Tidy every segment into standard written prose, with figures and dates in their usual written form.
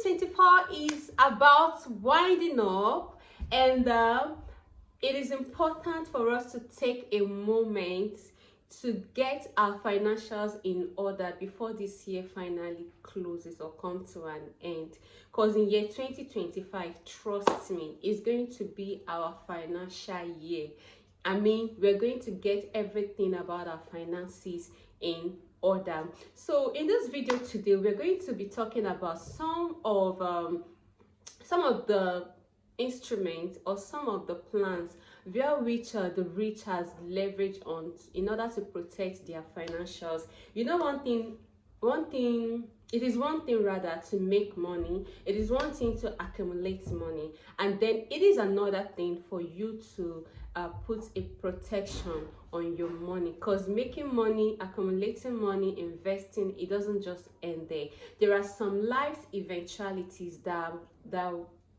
2024 is about winding up, and it is important for us to take a moment to get our financials in order before this year finally closes or comes to an end. Because in year 2025, trust me, is going to be our financial year. I mean, we're going to get everything about our finances in order. So in this video today, we're going to be talking about some of the instruments or some of the plans via which the rich has leverage on in order to protect their financials. You know, it is one thing rather to make money, it is one thing to accumulate money, and then it is another thing for you to put a protection on your money, because making money, accumulating money, investing, it doesn't just end there. There are some life eventualities that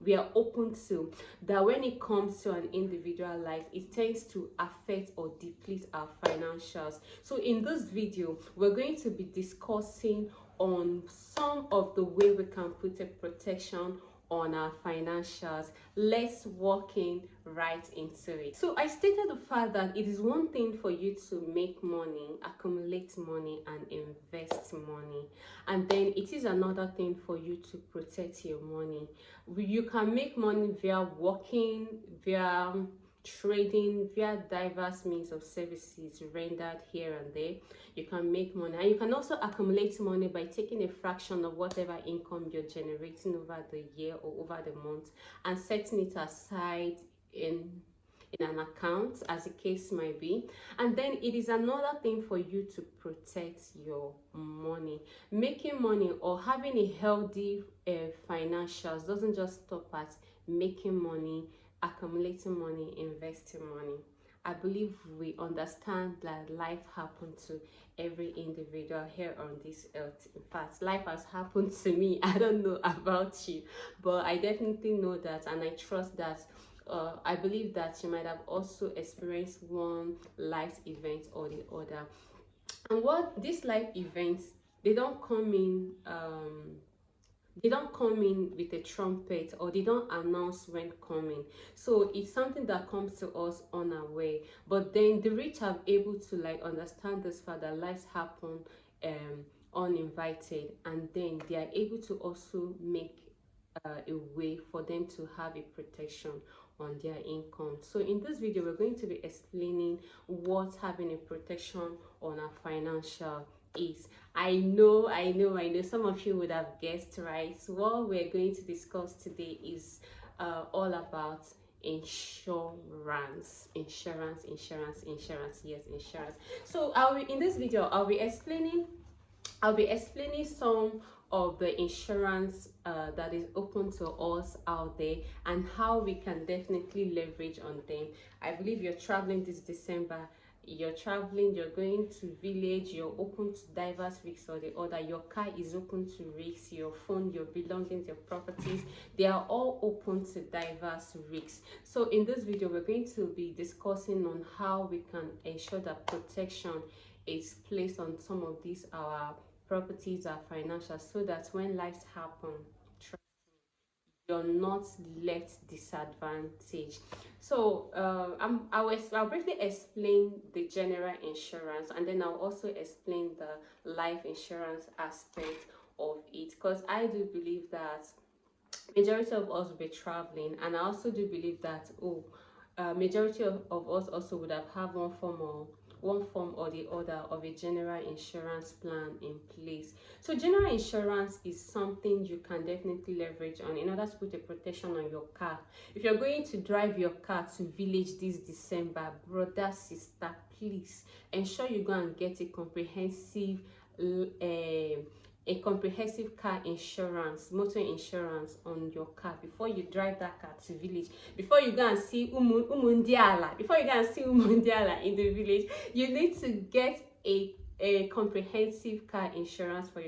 we are open to, that when it comes to an individual life, it tends to affect or deplete our financials. So in this video, we're going to be discussing on some of the way we can put a protection on our financials. Let's walk in right into it. So I stated the fact that it is one thing for you to make money, accumulate money, and invest money, and then it is another thing for you to protect your money. You can make money via working, via trading, via diverse means of services rendered here and there. You can make money, and you can also accumulate money by taking a fraction of whatever income you're generating over the year or over the month and setting it aside in an account, as the case might be. And then it is another thing for you to protect your money. Making money or having a healthy financials doesn't just stop at making money, accumulating money, investing money. I believe we understand that life happened to every individual here on this earth. In fact, life has happened to me. I don't know about you, but I definitely know that, and I trust that I believe that you might have also experienced one life event or the other. And what these life events, they don't come in with a trumpet, or they don't announce when coming. So it's something that comes to us unaware. But then the rich are able to understand this fact that lives happen uninvited, and then they are able to also make a way for them to have a protection on their income. So in this video, we're going to be explaining what having a protection on our financial is. I know some of you would have guessed, right? So what we're going to discuss today is all about insurance. Yes, insurance. So in this video, I'll be explaining some of the insurance that is open to us out there and how we can definitely leverage on them. I believe you're traveling this December, you're going to village, you're open to diverse risks or the other. Your car is open to risks, your phone, your belongings, your properties, they are all open to diverse risks. So in this video, we're going to be discussing on how we can ensure that protection is placed on some of these our properties, our financials, so that when lives happen, trust me, you're not left disadvantaged. So I'll briefly explain the general insurance, and then I'll also explain the life insurance aspect of it, because I do believe that majority of us will be traveling, and I also do believe that majority of us also would have one form or the other of a general insurance plan in place. So general insurance is something you can definitely leverage on in order to put a protection on your car. If you're going to drive your car to village this December, brother, sister, please ensure you go and get a comprehensive car insurance, motor insurance on your car before you drive that car to village. Before you go and see umundiala in the village, you need to get a comprehensive car insurance for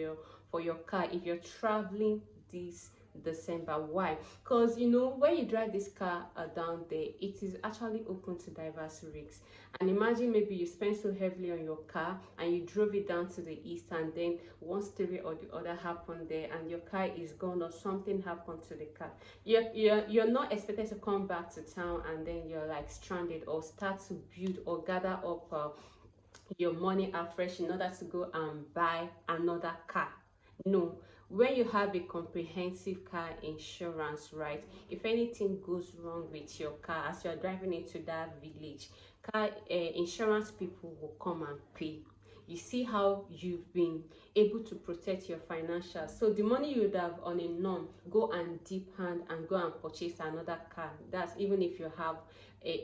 your car if you're traveling this December. Why? Because you know, when you drive this car down there, it is actually open to diverse risks. And imagine maybe you spend so heavily on your car and you drove it down to the east, and then one story or the other happened there and your car is gone, or something happened to the car. You're not expected to come back to town, and then you're like stranded, or start to build or gather up your money afresh in order to go and buy another car. No. When you have a comprehensive car insurance, right, if anything goes wrong with your car as you're driving into that village, car insurance people will come and pay. You see how you've been able to protect your financials. So the money you would have on a norm, go and dip hand and go and purchase another car. That's even if you have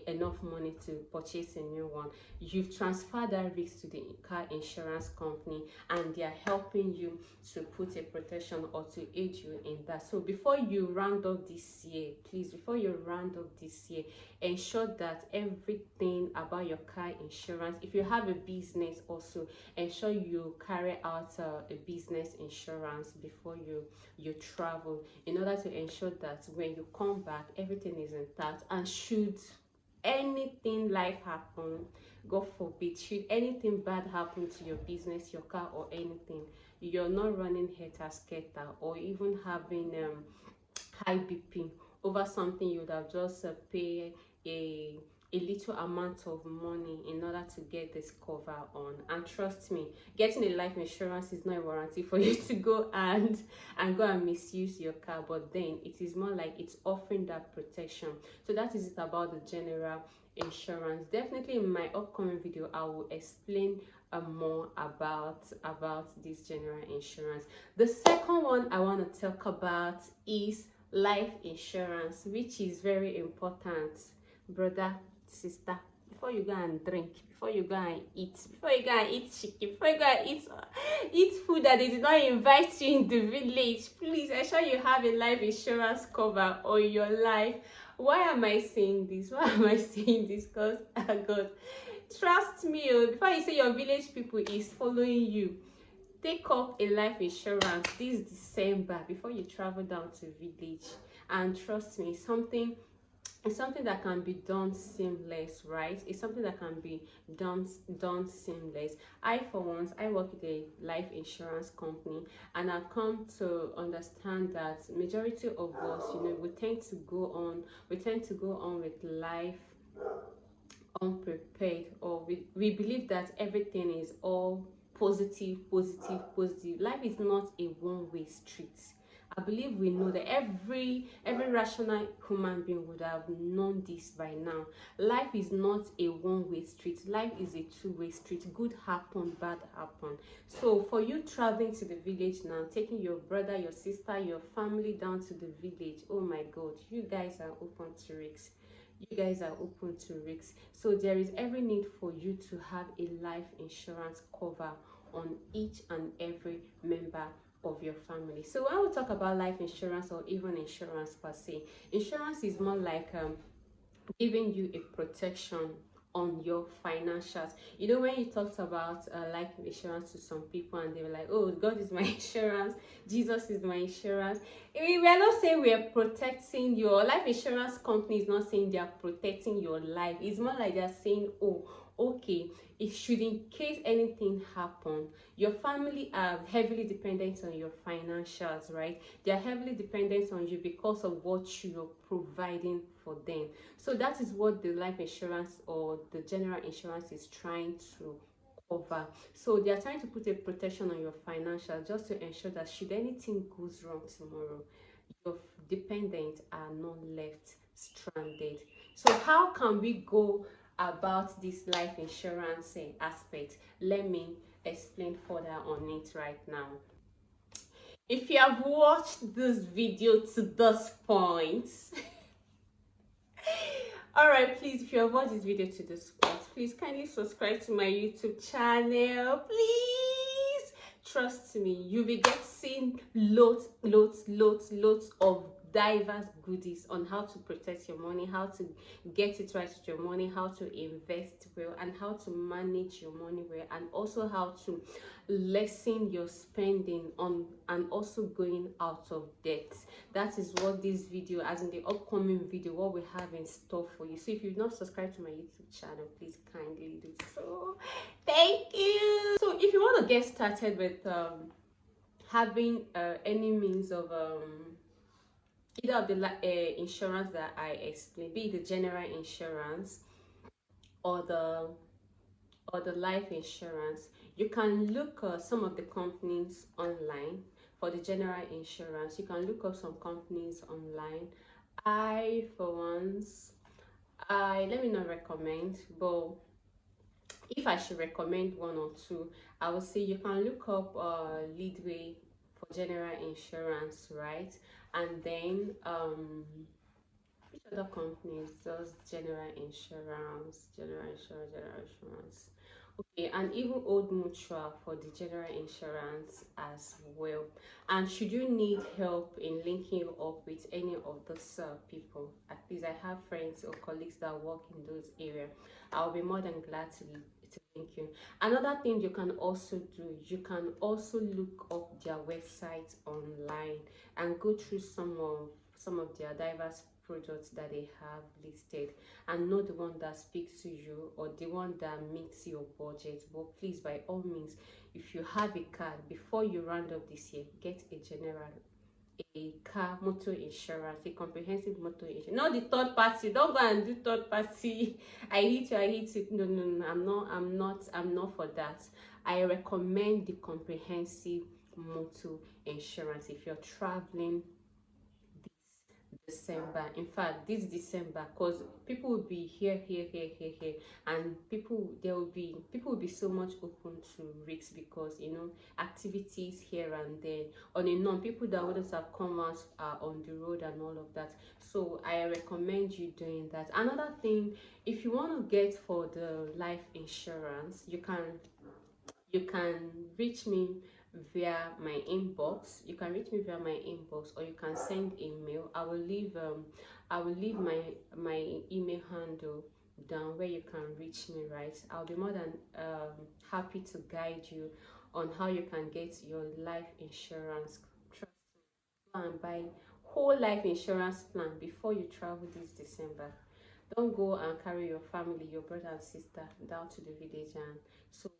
enough money to purchase a new one. You've transferred that risk to the car insurance company, and they are helping you to put a protection or to aid you in that. So before you round up this year, please, before you round up this year, ensure that everything about your car insurance, if you have a business also, ensure you carry out a business insurance before you travel, in order to ensure that when you come back, everything is intact. And should anything life happen, God forbid, should anything bad happen to your business, your car, or anything, you're not running heta-sketa or even having high BP over something you would have just pay a little amount of money in order to get this cover on. And trust me, getting a life insurance is not a warranty for you to go and misuse your car, but then it is more like it's offering that protection. So that is it about the general insurance. Definitely in my upcoming video I will explain more about this general insurance. The second one I want to talk about is life insurance, which is very important, brother, sister. Before you go and drink, before you go and eat, before you go and eat chicken, before you go and eat food that they did not invite you in the village, please ensure you have a life insurance cover on your life. Why am I saying this? Why am I saying this? Because God, trust me, before you say your village people is following you, take up a life insurance this December before you travel down to village. And trust me, it's something that can be done seamless, right? It's something that can be done seamless. I, for once, I work with a life insurance company, and I've come to understand that majority of us, you know, we tend to go on with life unprepared, or we believe that everything is all positive. Life is not a one-way street. I believe we know that every rational human being would have known this by now. Life is not a one-way street. Life is a two-way street. Good happen, bad happen. So for you traveling to the village now, taking your brother, your sister, your family down to the village, oh my God, you guys are open to risks. You guys are open to risks. So there is every need for you to have a life insurance cover on each and every member of your family. So when we talk about life insurance, or even insurance per se, insurance is more like giving you a protection on your financials. You know, when you talked about life insurance to some people, and they were like, oh, God is my insurance, Jesus is my insurance. We are not saying we are protecting your life. Insurance company is not saying they are protecting your life. It's more like they're saying, oh, okay, it should, in case anything happen, your family are heavily dependent on your financials, right? They are heavily dependent on you because of what you're providing for them. So that is what the life insurance or the general insurance is trying to cover. So they are trying to put a protection on your financial, just to ensure that should anything goes wrong tomorrow, your dependents are not left stranded. So how can we go about this life insurance aspect? Let me explain further on it right now. If you have watched this video to this point, all right, please, if you have watched this video to this point, please kindly subscribe to my YouTube channel, please. Trust me, you'll be getting loads of diverse goodies on how to protect your money, how to get it right with your money, how to invest well, and how to manage your money well, and also how to lessen your spending on, and also going out of debt. That is what this video, as in the upcoming video, what we have in store for you. So if you've not subscribed to my YouTube channel, please kindly do so. Thank you. So if you want to get started with having any means of either of the insurance that I explained, be it the general insurance or the life insurance, you can look some of the companies online. For the general insurance, you can look up some companies online. I for once, I let me not recommend, but if I should recommend one or two, I would say you can look up Leadway for general insurance, right? And then which other companies does general insurance. Okay, and even Old Mutual for the general insurance as well. And should you need help in linking you up with any of those people, at least I have friends or colleagues that work in those areas, I'll be more than glad to link you. Another thing you can also do, you can also look up their website online and go through some of their diverse products that they have listed, and not the one that speaks to you or the one that meets your budget. But please, by all means, if you have a car, before you round up this year, get a car motor insurance, a comprehensive motor insurance, not the third party. Don't go and do third party. I hate you. No, I'm not for that. I recommend the comprehensive motor insurance if you're traveling December. In fact, this December, because people will be here, and people will be so much open to risks, because activities here and there. On a non, people that wouldn't have come out are on the road and all of that. So I recommend you doing that. Another thing, if you want to get for the life insurance, you can reach me via my inbox. Or you can send email. I will leave my email handle down where you can reach me, right? I'll be more than happy to guide you on how you can get your life insurance. Trust me, go and buy whole life insurance plan before you travel this December. Don't go and carry your family, your brother and sister down to the village. And so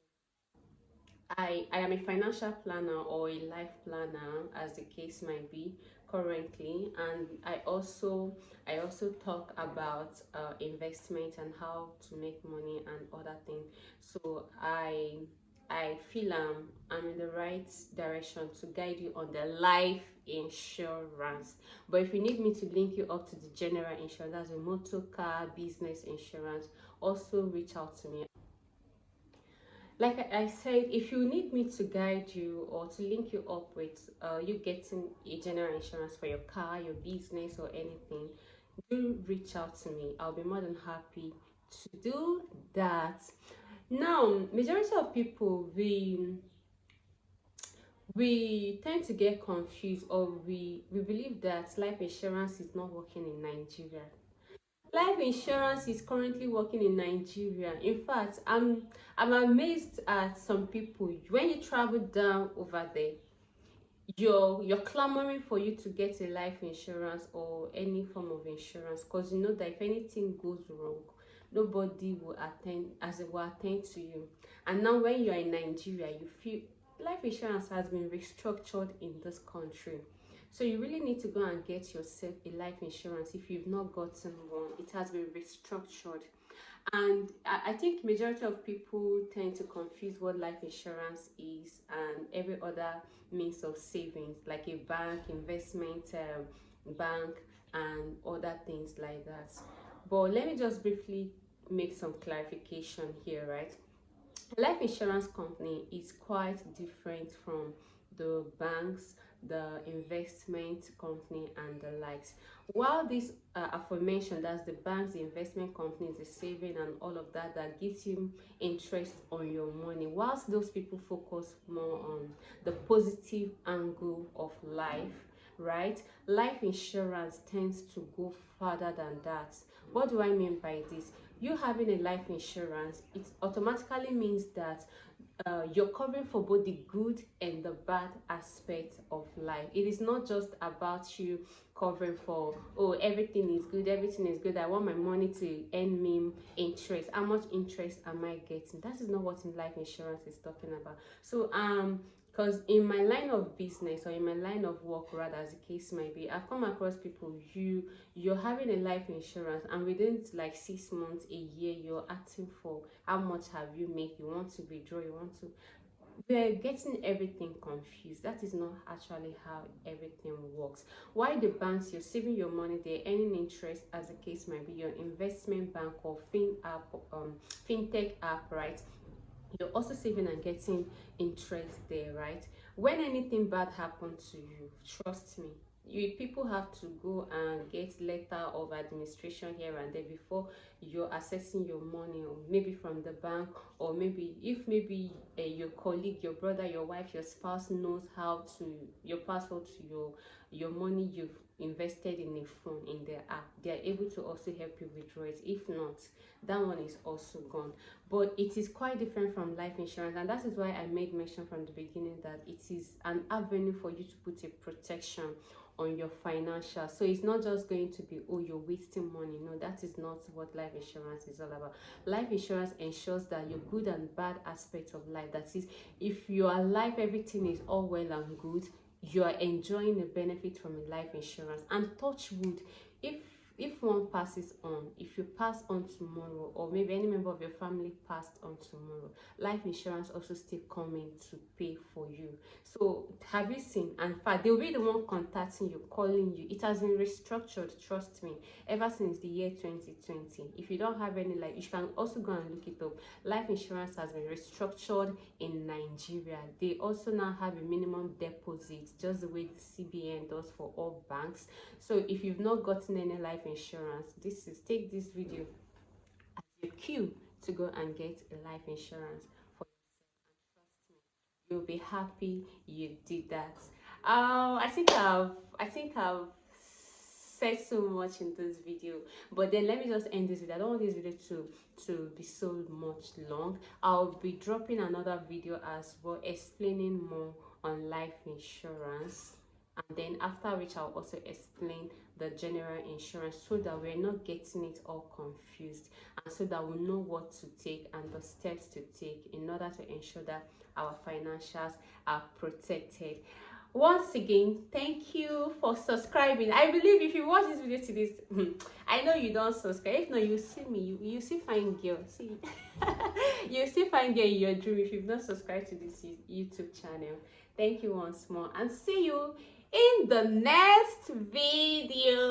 I am a financial planner or a life planner, as the case might be currently, and I also talk about investment and how to make money and other things. So I feel I'm in the right direction to guide you on the life insurance. But if you need me to link you up to the general insurance, that's a motor car business insurance, also reach out to me. Like I said, if you need me to guide you or to link you up with you getting a general insurance for your car, your business, or anything, do reach out to me. I'll be more than happy to do that. Now, majority of people, we tend to get confused, or we believe that life insurance is not working in Nigeria. Life insurance is currently working in Nigeria. In fact, I'm amazed at some people. When you travel down over there, you're clamoring for you to get a life insurance or any form of insurance, because you know that if anything goes wrong, nobody will attend to you. And now when you're in Nigeria, you feel life insurance has been restructured in this country. So you really need to go and get yourself a life insurance if you've not gotten one. It has been restructured. And I think majority of people tend to confuse what life insurance is and every other means of savings, like a bank, investment bank, and other things like that. But let me just briefly make some clarification here, right? Life insurance company is quite different from the banks, the investment company, and the likes. While this aforementioned, that's the banks, the investment companies, the saving, and all of that, that gives you interest on your money, whilst those people focus more on the positive angle of life, right? Life insurance tends to go further than that. What do I mean by this? You having a life insurance, it automatically means that you're covering for both the good and the bad aspects of life. It is not just about you covering for, oh, everything is good, everything is good, I want my money to earn me interest. How much interest am I getting? That is not what in life insurance is talking about. So because in my line of business, or in my line of work rather, as the case might be, I've come across people, you're having a life insurance, and within like 6 months, a year, you're asking for how much have you made, you want to withdraw, you want to, we're getting everything confused. That is not actually how everything works. Why the banks, you're saving your money, they're earning interest, as the case might be, your investment bank or fintech app, right? You're also saving and getting interest there, right? When anything bad happens to you, trust me, you people have to go and get letter of administration here and there before you're accessing your money, or maybe from the bank, or maybe if maybe your colleague, your brother, your wife, your spouse knows how to your password to your money you've invested in a phone, in their app, they're able to also help you withdraw it. If not, that one is also gone. But it is quite different from life insurance, and that is why I made mention from the beginning that it is an avenue for you to put a protection on your financial. So it's not just going to be, oh, you're wasting money. No, that is not what life insurance is all about. Life insurance ensures that your good and bad aspects of life, that is, if you are alive, everything is all well and good, you are enjoying the benefit from a life insurance. And touch wood, if one passes on, if you pass on tomorrow, or maybe any member of your family passed on tomorrow, life insurance also still coming to pay for you. So have you seen? And in fact, they'll be the one contacting you, calling you. It has been restructured, trust me, ever since the year 2020. If you don't have any, like, you can also go and look it up. Life insurance has been restructured in Nigeria. They also now have a minimum deposit, just the way the CBN does for all banks. So if you've not gotten any life insurance, take this video as your cue to go and get a life insurance for yourself. And trust me, you'll be happy you did that. I think I've said so much in this video, but then let me just end this video. I don't want this video to be so much long. I'll be dropping another video as well, explaining more on life insurance, and then after which I'll also explain the general insurance, so that we're not getting it all confused, and so that we know what to take and the steps to take in order to ensure that our financials are protected. Once again, thank you for subscribing. I believe if you watch this video to this I know you don't subscribe. If not, you see me, you see fine girl, see you see fine girl in your dream if you've not subscribed to this YouTube channel. Thank you once more, and see you in the next video.